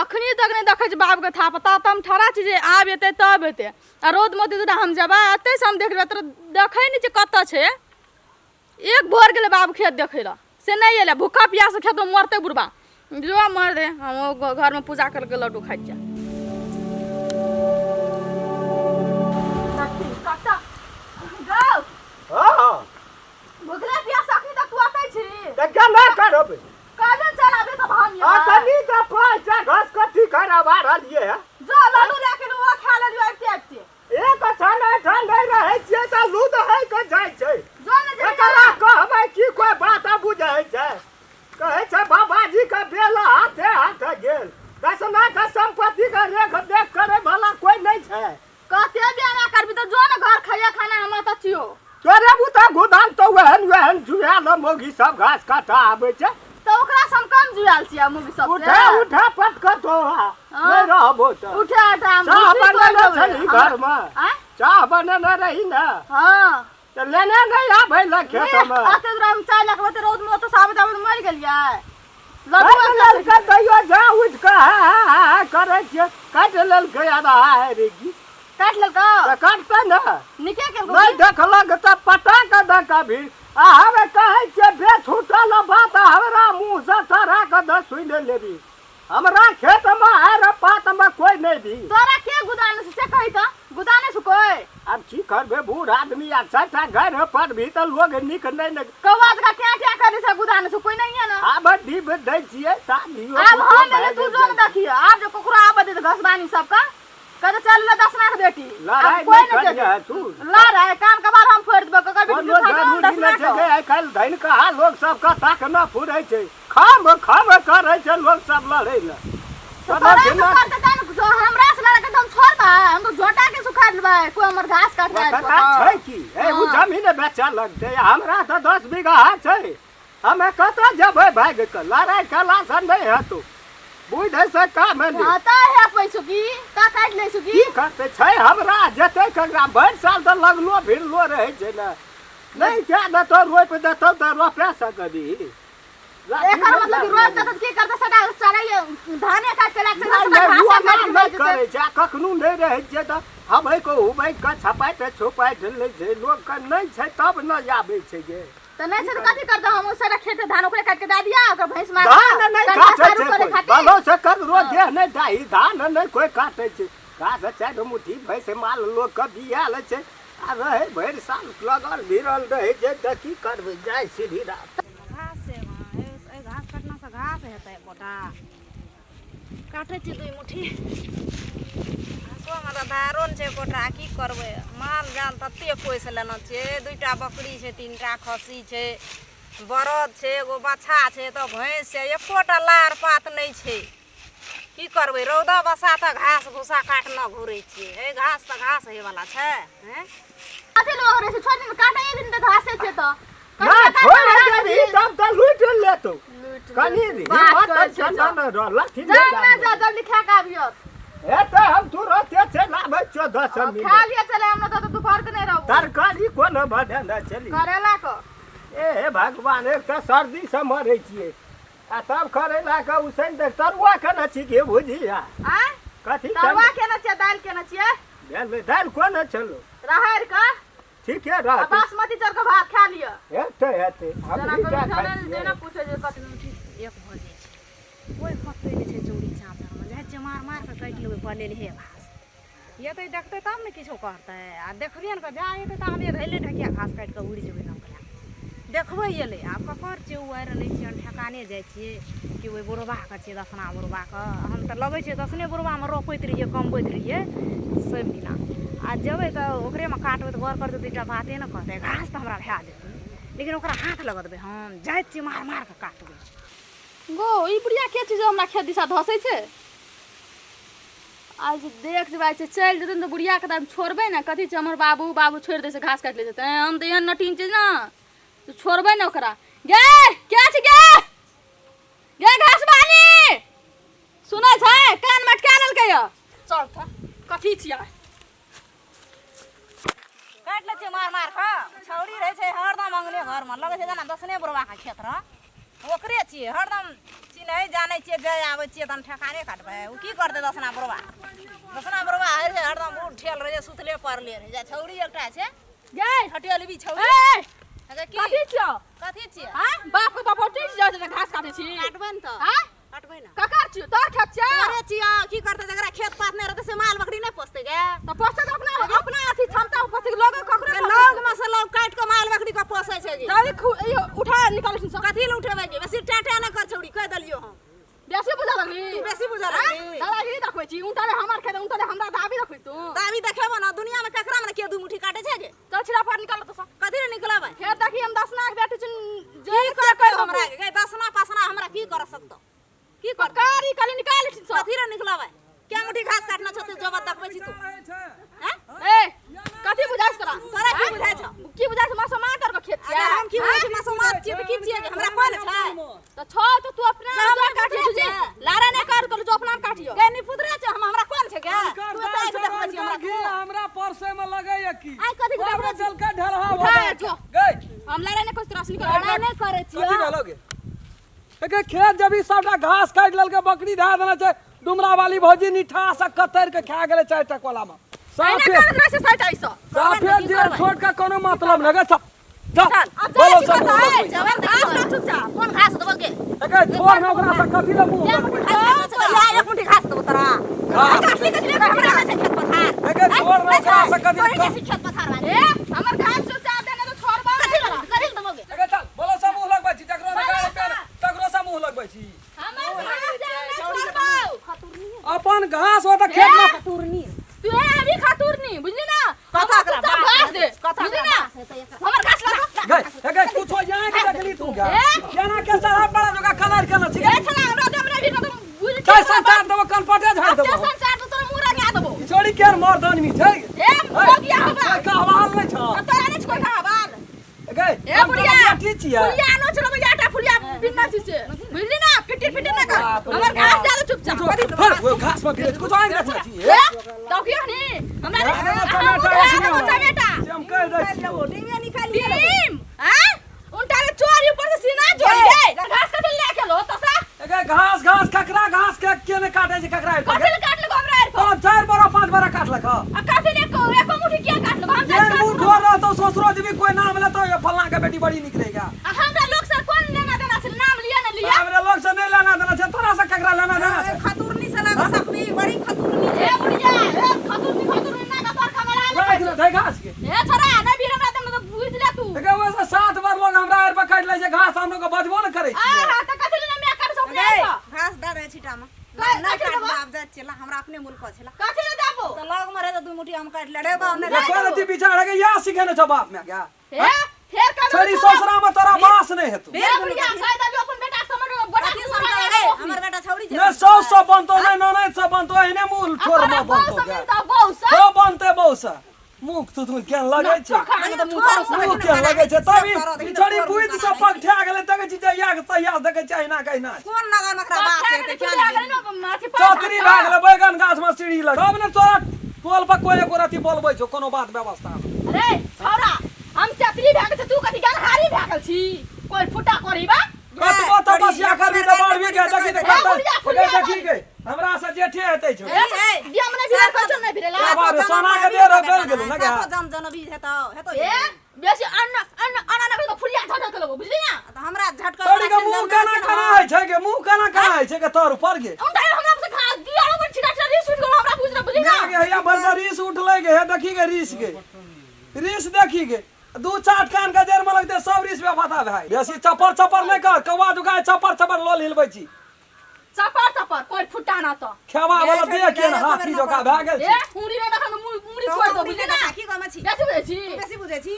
अखनी तक नहीं देखे बाप के था पता तम ठहरा छी जे आब एते तब एते आ रोद मत दूर हम जबा एते से हम देख लेबै तो देखे नहीं कत छे एक भोर गेले बाप खेत देखे ला से नहीं एले भूखा प्यास खेत में मरते बुढ़बा जो मर दे हम घर में पूजा करके लड्डू खाइ जा भूखले प्यास अखनी तक तू आते छी त क्या ना करबे काजन चलाबे तो हम आ तनी त पैसा घास कट्टी करवा रहलिए है जो लड्डू लेके वो खा ले आते आते एक ठंडा रहे छे त लूद है के जाय छै जो ने एकरा कहबै की कोई बात बुझै छै कहै छै बाबाजी का बेला हाथे हाथ गेल दसना का संपत्ति का रेख देख करे भला कोई नहीं छै कहते बियाह करबी तो जो ने घर खाइया खाना हम त छियो तोरे बुता गुदान तो वहन जुआल मोगी सब घास काटा आबै छै तो ओकरा सम कम जुआल छिया मुगी सब उठा उठा पटक तो नहीं रहबो त उठा उठा चाह बनेने छली घर में चाह बनेने रही ना हां त लेने नहीं आबै ल खेत में आते हम चाय लखबे त रोद में तो साबत आबत मर गेलियै लड़का दैयो जा उठ के करे छै काट लेल के आधा है रे की काट ललका त काटते ना निके के नहीं देखलक त पटा के दका भी आ हवे कहै छै बे छूटल बात हमरा मुंह से तोरा के द सुन लेबी हमरा खेत में आर पात में कोई नहीं दी तोरा के गुदान से कहि त गुदाने से कोई अब की करबे बूढ़ आदमी आ छठा घर पर भी त लोग निक नहीं न कवाज का क्या करे से गुदाने से कोई नहीं है ना आब दीब दै छियै तादियो अब हम ले तू जो देखिए आप जो कुकुरा आब दे घसबानी सबका कद चल ले दसना के बेटी लड़ाई कोई नहीं नहीं करिया तू लड़ाई कान के बार हम फोड़ देबो ककर बेटी कोनो जरूरी नहीं छै जे आइ काल्हि धैन कहा लोग सब कथा के न फुरै छै खाम करे छै लोग सब लड़ै ल तो हमरा से लड़ा के हम छोड़बा हम तो झोटा के सुखा देबे कोई हमर घास काट दे छै की ए उ जमीन बेचा लगतै हमरा त 10 बीघा छै हमे कतऽ जेबै भाग के लड़ाई कला से नहीं हतो बुझै से काम नहीं आता है पैसो की का काट ले सु की करते छै हमरा जते ककरा भर साल त लगलो भिड़लो रहै छै ना नहीं क्या देतो रोप देतो त रोपे सकबी एकर मतलब कि रोज तक की करते सदा चले धाने काट के लाग से घास करे छै कखनु नहीं रहै छै त हबै को उबै का छपाइ त छुपाइ ढलै छै लोग का नहीं छै तब न आबै छै गे त नहीं से कथि करता हम सारा खेत धान ओकरे काट के दे दिया ओकर भैंस मार धान नहीं काटै छै बालो से कर रोज देह नहीं ढाई धान नहीं कोई काटै छै घास चार मुट्ठी भैंस माल लोग के बियाल छै आ रहे भरि साल लगल भिड़ल रहै छै त की करबै जाय सीधी रात घास से ए घास काटना से घास हेतै गोटा काटै छी दुई मुट्ठी घासो में दारोन छै गोटा की करबै माल जाल तते पोस लेना छै दुईटा बकरी छै तीनटा खस्सी छै बरद छै एगो बछा छै तो भैंस छै एकोटा लार पात नहीं छै की करबै रौदा बसा त घास भूसा काटना घुरै छियै ए घास त घास हे वाला छै हैं कथि लोग रे से छोड़ दिन काटे दिन त घासे छै त ना छोड़ दे तब त लूट लेतो कनी दी बात चंदन र लाठी जा जा जल्दी खा के आबियो एते हम तुरंत से लाबै छ 10 मिनट खा लिया चले हम त दोपहर के नहीं रहबो तरकारी कोन बढ़ा चली करेला को ए भगवान एक त सर्दी से मरै छियै आ तब करेला के उसैन दे तरुआ केना छी के भुजिया आ कथि तरुआ केना छै दाल केना छै दाल कोन छलो रहर का ठीक है रह बासमती चावल का भात खा लिया एते हम जना नीचा को खाइ खाने देना पूछे जे कथि मुठी एक भजे छै कोई पत्ते नहीं छै चौड़ी चाँचर में जाइ छै मार के काटि लेबै पले हे घास ये तो देखते तब ने किछो कहतै आ देखबिए ने जा एतै त हमे धैले ढकिया घास काटि के उड़ि जेबै हम कला देखबै एलै आब ककर छै उ आर नै छियै ठेकाने जाइ छियै कि ओइ बुढ़बा के छियै दसना बुढ़बा के हम त लगै छै दसने बुढ़बा में रोपैत रहियै कमबैत रहियै सब दिना आ जेबै त ओकरे में काटबै त घर कर दुईटा बाते न कहतै घास त हमरा भए जेतै लेकिन ओकरा हाथ लगा देबै हम जाइ छियै मार के काटबै गो ई बुढ़िया के चीज हमरा खेत दिशा धसै छै आज देख जबै छै चल जेतै त बुढ़िया के त छोड़बै ना कथि छै हमर बाबू छोड़ दे से घास काट ले जेतै हम त एहन नटीन छै ना तो छोड़बै ना ओकरा गे के छै गे घास बानी सुनै छै कान मटका लेलकै य चल त कथि छियै काट ले छै मार के छौरी रहे छै हरदम अंगने घर में लगे छै जना दसने बुढ़वा के खेत रह ओकरे छियै हरदम नहीं जाने छियै जाय आबै छियै तन ठेकाने काटबै उ की करतै दसना बरवा है जे हरदम उठ ठेल रहे सुतले पड़ले रहे जा छौरी एकटा छै गए हटियलबी छौरी ए अगे की कथी छियै हां बाप के बाप उठि जाय छै घास काटै छी काटबै न त हां काटबै ना ककर छियै तोर खेत छै अरे छियै की करतै जकरा खेत पात नै रहतै से माल बकरी नै पोसतै गे त पोसतै त अपना अथी क्षमता पोसतै लोग ककरो लोग में से लोग काट के माल बकरी का पोसै छै गे दादी उठा निकालै छी कथि ल उठेबै गे बेसी टाटा नै कर छौरी कह दलियो हम बेसी बुझा लगली तू बेसी बुझा लगली दादागिरी देखबै छी उनटारे हमर खेत उनटारे हमरा दाबी देखबै तू दाबी देखेबो ना दुनिया में ककरा में के दू मुट्ठी काटे छै गे चल छिड़ा पर निकाल त कथि ल निकलबै खेत देखी हम 10 लाख बेटी छी जे कर हमरा गे दसना पासना हमरा की कर सकतो की कर कारी काली निकाल छी कथि ल निकलबै क्या मुट्ठी घास काटना छते जब देखबै छी तू हैं ए कथि बुझाइ तोरा तोरा की बुझाइ छ की बुझाइ छ मासो मातर के खेत छियै हम की बुझाइ छ मासो मात छियै त की छियै गे हमरा कोन छै त छ तो तू अपना जो काटी तुझे लारा नै कर तो जो अपना काटियो गे नि पुदरे छ हमरा कोन छै गे तू त आइ देखबै छी हमरा परसे में लगैया की आइ कथि के देखबै जल का ढलहा हो उठा जो गई हम लारा नै कुछ त्रास निकल लारा नै करे छी कथि भेलोगे एके खेत जब ई सबटा घास काट ललके बकरी धा देना छै डुमरा वाली भौजी निठा से कतर के खा गेले 4 टकवाला में साफे कर से साइट आइसो साफे जे छोड़ का कोनो मतलब लगे सब चल अब बोलो जा सब छी जवान घास काट चुप जा कोन घास देबो गे एके छोड़ ना ओकरा से कथि ल मुंह एक मुट्ठी घास देबो तोरा काटली कथि ले हमरा से खेत पथार एके छोड़ ना ओकरा से कथि ल खेत पथार ए हमर घास चुप जा देने तो छोड़बा कथि देबो गे एके चल बोलो सब मुंह लगबै छी तकरो ना गाय पे तकरो से मुंह लगबै छी हमर घास जाने छोड़बा अपन घास हो त खेत में तुरनी तू ए अभी खातुरनी बुझली ना कथा करा घास दे बुझली ना हमर घास लगा गई एके कुछ हो यहाँ के देखली तू गा केना के सारा बड़ा जोगा कलर केना छी ए छला हमरा हमरा भी तो बुझ काय संसार देबो कलपटे झाड़ के देबो संसार तो तोरा मुरा गा देबो छोड़ी केर मर्द आदमी छै ए मोगिया होबा का हवाल नै छ तोरा नै कोई खबर गई ए बुढ़िया ठीक छियै फुलिया नो छलो याटा फुलिया बिना से बुझली ना फिटिर ना कर हमर घास जा चुपचाप वो घास में गिरे कुछ आएंगे रखना चाहिए ए तो क्यों नहीं हमरा टमाटा हम कह दे छी टीमे निकाली टीम हां उनटारे चोरी ऊपर से सीना जोड़ दे घास काट ले के लो तो सा एके घास घास ककरा घास के ने काटे छै ककरा काट ले हमरा एर तो 4 बड़ा 5 बड़ा काट लख आ काट ले को एको मुठी क्या काट लो हम ये मुंह ठोर रहा तो ससुरो जी भी कोई नाम ले तो ये फलना के बेटी बड़ी निकलेगा हमरा लोग से कौन लेना देना से नाम लिया ना लिया हमरे लोग से नहीं लेना देना छै तोरा से ककरा लेना देना छै खतुरनी से लगा सकबी बड़ी खतुरनी ए बुढ़िया ए खतुरनी ना का पर खबरा देख ले घास के ए छोरा ना भी हमरा देना तो बुझ ले तू एके वैसे 7 बार लोग हमरा एर पर काट ले छै घास हम लोग को बजबो न करे छी आ त कथि ले मैं कर सपने घास डाले छिटा में ना काट बाप जा चला हमरा अपने मुल्क छला कथि ले जाबो तो लग मरे तो 2 मुट्ठी हम काट ले रे बाप ने ये कोन ती बिचारा के या सिखाने छ बाप में क्या ए फेर का छोरी ससुरा में तोरा बास नहीं है तू ए बुढ़िया कह दे अपन बेटा समझ बड़ा कथि समझ रे हमर बेटा छौड़ी ने 100 बनतो नहीं ननै सब बनतो एने मूल छोर में बनतो समझ दा बहु हो बनते बहु मुख तो तुम केन लगे छै मुख केन लगे छै तभी छोरी बुझ से पग ठा गेले तके छी या के तहिया देखे छै ना कहिना कोन नगर नखरा बात है ते क्या चौतरी भाग गेले बैगन गाछ में सीढ़ी लग अब ने तोरा पोल पर कोई एको रति बोलबै छौ कोनो बात व्यवस्था अरे छोरा हम चतरी भागल छ तू कथि गाल हारी भागल छी कोई फुटा करीबा कतबो तो बस या करबी त बाढ़ भी के देखि देखि के हमरा से जेठे हेतै छौ ए ये हमने भी कर नै भिरेला बाबा सोना के दे रो गेल गेल ना गा जन जनबी हेतो ए बेसी अन्न ने तो फुलिया झटक के लगो बुझली ना तो हमरा झटका तोरी के मुंह काना काना है छै के मुंह काना काना है छै के तोर ऊपर गे उनटा हमरा से खा दिया लोग छिटा छिटा रीस उठ गेलो हमरा बुझ ना बुझली ना गे हैया बरदा रीस उठले गे हे देखि गे रीस देखि गे 2-4 कान का देर में लगते सब रीस में फटा भाई बेसी चपर नहीं कर कवा दुगा चपर लो हिलबै छी चपर कोई फुटा ना तो खेवा वाला दे के हाथी जोका भ गेल ए मुड़ी ने देखन मुड़ी छोड़ दो बुझली ना की गम छी बेसी बुझे छी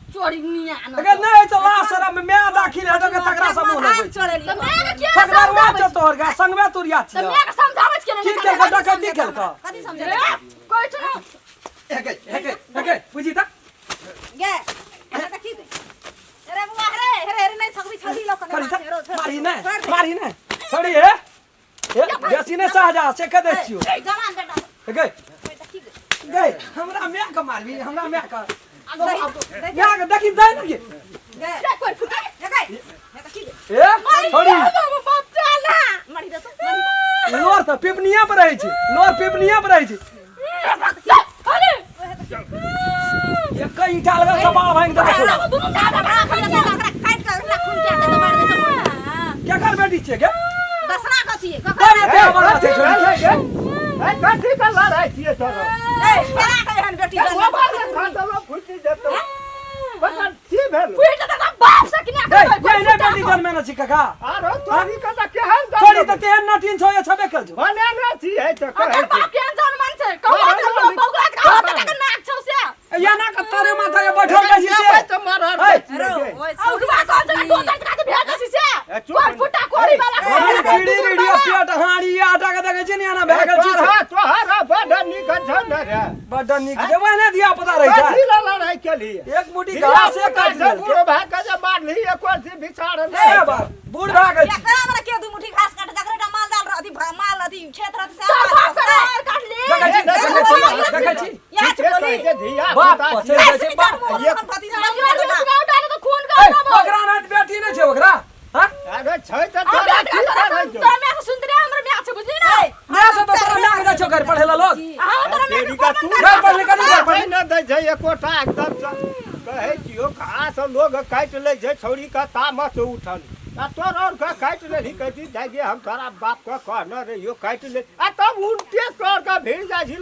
चोरी निया ना अगर नहीं तो लास्ट में मैं दाखिल है तो तकरा सब मुंह लगबै छोड़े तो मैं के फकरवा छ तोहर गा संगवे तुरिया छी तो मैं के समझावत के की के डकैती केल का कथि समझे कोई तो एके बुझी त गे अरे देखी अरे बुआ रे नहीं सकबी छौड़ी लोग ने मारी ने छोड़ी है बेसी ने सहजा से कह दे छियो जवान बेटा गे देखी गे हमरा मैं का मारबी हमरा मैं का गे या के देखी दे न गे गे कोई फुटा गे देखी ए छोड़ी बाप चाल लोर त पिपनिया पर रहै छै लोर पिपनिया पर रहै छै अरे एक ईटा लगा कपाल भांग दे छोड़ा दुनु दादा काट कर खून के दे मार दे तो क्या कर बेटी छै के दसना का छिए कब एते हमारा छै छोड़ी ए कथी का लड़ाई छिए तोरो ए केना कहे हन बेटी वो बात खा दलो फुटी जेतो बता की भेल पीट दादा बाप से किना ए ये ने बेटी जन्मे न छी काका आरो तोरी का त केहन छोड़ी त तेहन नटीन छौ ये छबे कर जो बने न छी है त अगर कहै बाप के जन्मन छै कौआ के लोग बौगला का हाथ के नाक छौ से या ना का तारे माथा ये बैठल जाइ छी से त मारर रो ओए औगवा का तो गोता का भेज छी से कोन फुटा कोड़ी वाला रीडी रीडियो पेट हाड़ी आटा के देखे छी ने ना भागल छी तोहरा बड निक छ न रे बड निक देबै ने दिया पता रहै छै कथी लड़ाई के लिए एक मुट्ठी घास से काट दे पूरा भाग के जे मार ली एक कोसी बिचार ए बाप बूढ़ भागल या छी करा हमरा के दू मुट्ठी घास काट जकरे माल डाल अथी माल अथी क्षेत्र से काट ले देखै छी या बोली के धिया बाप पुता पछे जाइ छै बाप अपन पति से उठाने तो खून का ओकरा नाथ बेटी नै छै ओकरा हां अरे छै त तोरा की करै छौ तो मैं सुंदरी हमर में छै बुझी ना मैं तो तोरा लाग जा छौ घर पढ़ेला लोग हां तो तेरी का तू घर पढ़ले कनी घर पढ़ले न दै छै एकोटा एकदम कहै छियो घास लोग काट ले छै छौरी का तामस उठल आ तोर और का काट ले ही कहती जागे हम तोरा बाप का कहना रे यो काट ले आ तब उनके तोर का भीड़ जा छी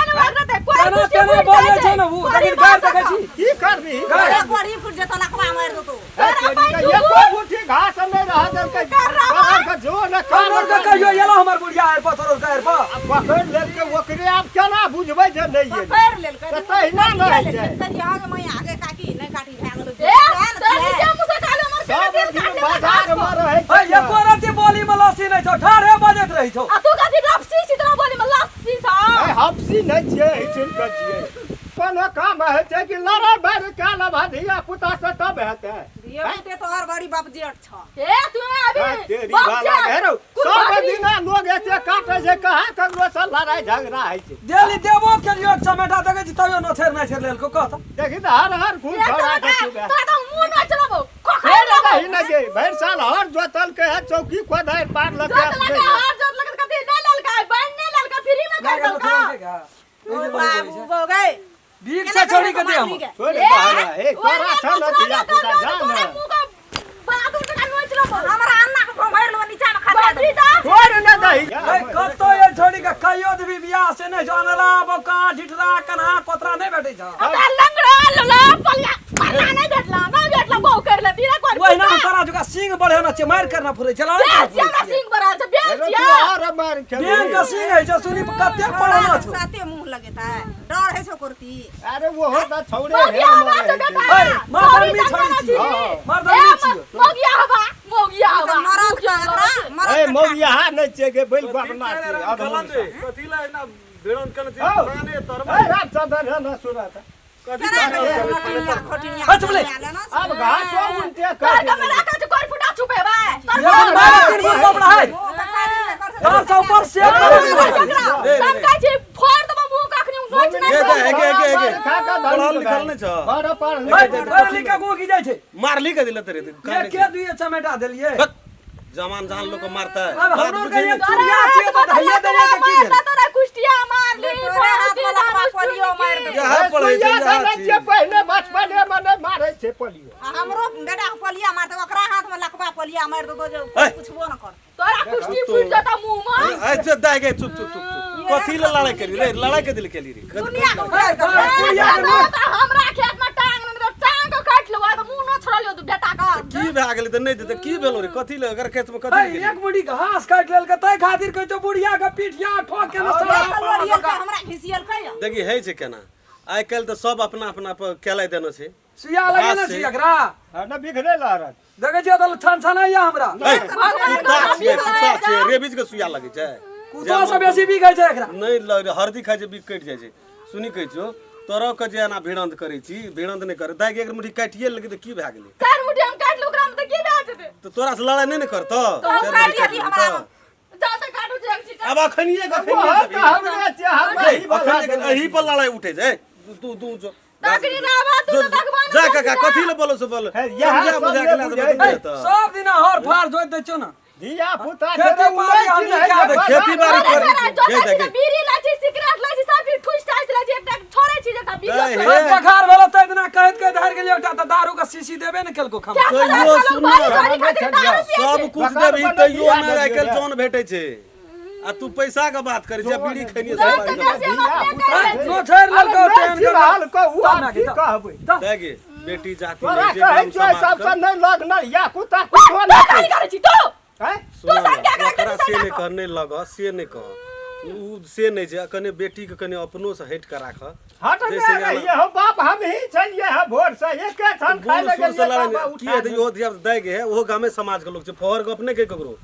तेना बोले छै न उ लेकिन घर देखै छी की करबी अरे बड़ी फुट जतो लखवा मार दो तो तेरी का एको मुट्ठी घास नहीं रह दे के का जो न कानून का कहियो येलो हमर बुढ़िया आर पत्थर का आर पा पकड़ ले के ओकरे आप केना बुझबै जे नहीं ये पैर लेल त तहिना नहीं छै तरी आगे मैं आगे काकी नहीं काटी भागल ए तनी के मुसे काले हमर सब दिन बाजार में रहे ए एको रति बोली में लस्सी नै छौ ठाढ़े बजैत रही छौ आ तू कथी लपसी छितना बोली में लस्सी सा ए हपसी नहीं छिए हिचन कर छिए कोनो काम है छै कि लड़ाई बैठ के लभा धिया पुता से तब हेतै ये ते तो हर बड़ी बाप जेठ छ ए तू अभी तेरी वाला घेरो सब दिना लोग ऐसे काटे छै कहां ककरो से लड़ाई झगड़ा है छै देली देबो के लियो समेटा देखे छी तयो न छेड़ लेल को कहत देखि त हर खून झगड़ा के सुबह तोरा तो मुंह न चलाबो हे नहीं न गे भैर साल हर जोतल के है चौकी खोदाई पार लगा जोत लगा हार जोत लगा कथी न ललका बनने ललका फ्री में कर दलका ओ बाबू हो गए बीक से छोड़ी के दे हम छोड़ बाहर ए तोरा छल धिया पुता जान बहादुर का नोच लो हमरा अन्ना को मार लो नीचा में खा दे छोड़ न दही ए कतो ये छोड़ी के कहियो देबी बियाह से नै जानला बका ढिठरा कन्हा कोतरा नै भेटै छ अब लंगड़ा लला पल्ला पल्ला नहीं बैठला बहु कर ले तीरा कोन ओइ ना तारा जुका सिंह बढ़े न छै मार करना फुरै चला बेचिया सिंह बरा छ बेचिया और मार के बेन का सिंह है जो सुनी कते पड़ना छ साथे मुंह लगता है डर है छो करती अरे वो होता छौड़े मोगिया हवा छ बेटा ए मर्दनी छोड़ी छी मर्दनी छी मोगिया हवा मरद के एकरा ए मरद मौगिया नहीं छे के बैल बढ़ना छे अब कथी ला ना भेड़न कन पुराने ए रामचंद्र है ना सुना था अब घास उनते कर कर के रखा छ कोई फुटा छुपे बा ये मारे तीन गो बबड़ा है तार से ऊपर से सब कहै छी फोड़ दब मुंह कखनी नोच नहीं पढ़ल लिखल नहीं छ बड़ पर पढ़ लिख के गो की जाय छै मारली के दिल तेरे ये के दुए चमेटा देलिए जवान जान लोग को मारता है अब बात हमरो बुझे के चुरिया छिए त धैया देले त की भेल तोरा कुष्टिया मार ली तोरे हाथ वाला पोलियो मार दे ये है पढ़े छै नहीं छे पहले बचपने में नहीं मारे छे पोलियो हमरो बेटा के पोलिया मार दे ओकरा हाथ में लकवा पोलिया मार दो जो ए! कुछबो न कर तोरा कुष्टी फूट जाता मुंह में ऐ जे दाई गए चुप चुप चुप चुप कथी ले लड़ाई करी रे लड़ाई के दिल केली रे दुनिया को उधार कर चुरिया के नोट हमरा खेत में टांग में टांग के काट लो आ मुंह न छोड़लियो तू बेटा का की भए गेलै त नहीं देते की भेलो रे कथी ले अगर खेत में कथी भाई एक मुड़ी घास काट लेल के तै खातिर कह तो बुढ़िया के पीठिया ठोक के न पोलियो चला हमरा घिसियल कहियो देखी है छै केना आइ काल त सब अपना अपना पर केलाई देने छै सुइया लगे न छी एकरा ना बिखरे लारत देखे छियै त छन छन या हमरा ए कुत्ता छै रेबीज के सुइया लगे छै कुतो से बेसी बिकै छै एकरा नहीं हरदी खाइ छै बिक कटि जाइ छै सुनी कहै छियो तोरा के जे एना भिड़ंत करै छी भिड़ंत नहीं करे दाइ के एक मुट्ठी काटिए लगे त की भए गेलै चार मुट्ठी हम काट लो ओकरा में त की बात है तो तोरा से लड़ाई नहीं न करतो हम काट लिया कि हमरा जाता काटू जे हम छी अब अखनिए के हमरे छे हम ही बता दे अही पर लड़ाई उठे छै तू जो तकरी ना बात तू भगवान जा काका कथी ले बोलो से बोल है, यहाँ समझा सब बुझा ये के ला बुझाई दे सब दिन हर फार जोइत दै छौ न धिया पुता खेती के बाड़ी हम नहीं क्या देख खेती बाड़ी अरे कर सारा जो जे देखे बीड़ी लाची सिगरेट लाची सब चीज ठुस टाइस लाची एकटा छोड़े छी जका ए, वीडियो हे। पखार भेल त इतना कहत के धर गेलिए एकटा त दारू के शीशी देबे न केलको खम तैयो सुन सब कुछ बकार देबही बनल तैयो बिया ना आइ देबही काल्हि रे। जौन भेटै छै आ तू पैसा के बात करै छै बीड़ी खैनी तो से कन्या से हम अपने कह रहे नो छोड़ ललको तेन के हाल को उ तब ना की की कहबै देखे बेटी जाति तोरा में जे कहै गाम छै समाज सबसे का नहीं लगना या कुत्ता कुत्तो तो नहीं कहीं करे छी तो हैं सुन संग क्या करे ओकरा छी, से संग नहीं करने लग से नहीं कह उ से नहीं छै कने बेटी के कने अपनो से हट के राख हट जैसे गया यहाँ- ये हो बाप हम ही चलिए है भोर से एक थान खाए बूढ़ लगे सूढ़ से लड़ाई की है यो धिया दै गे है ओहो गामे समाज के लोग छै फहर के अपने के ककरो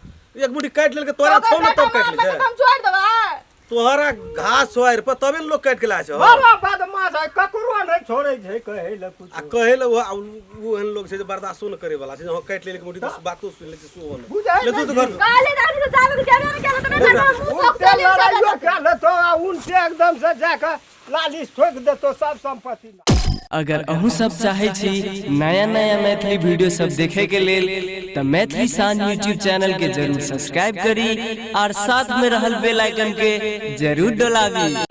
एक मुट्ठी काट लेल के तोरा छौ न तब काट ले हम छोड़ देबा तोहरा घास सोआर पर तबे न लोग काट के लाय छ बड़ा बदमाश है ककरो नहीं छोड़े छै कहे ले कुछ आ कहे ले वो एहन लोग छै जे बर्दाश्तो न करे वाला छै जे काट ले के मुट्ठी तो बातो सुन ले छै सो बुझाइ ले तू तो घर काले दादी तो जावे के जावे के तो बेटा मुंह उनसे लड़ाइयो क्या ले तो उनसे एकदम से जाकर लालिश ठोक दे तो सब संपत्ति अगर अहूँ सब चाहे छी नया नया मैथिली वीडियो सब देखे के लेल त मैथिली शान यूट्यूब चैनल के जरूर सब्सक्राइब करी और साथ में रहल बेल आइकन के जरूर दबावी।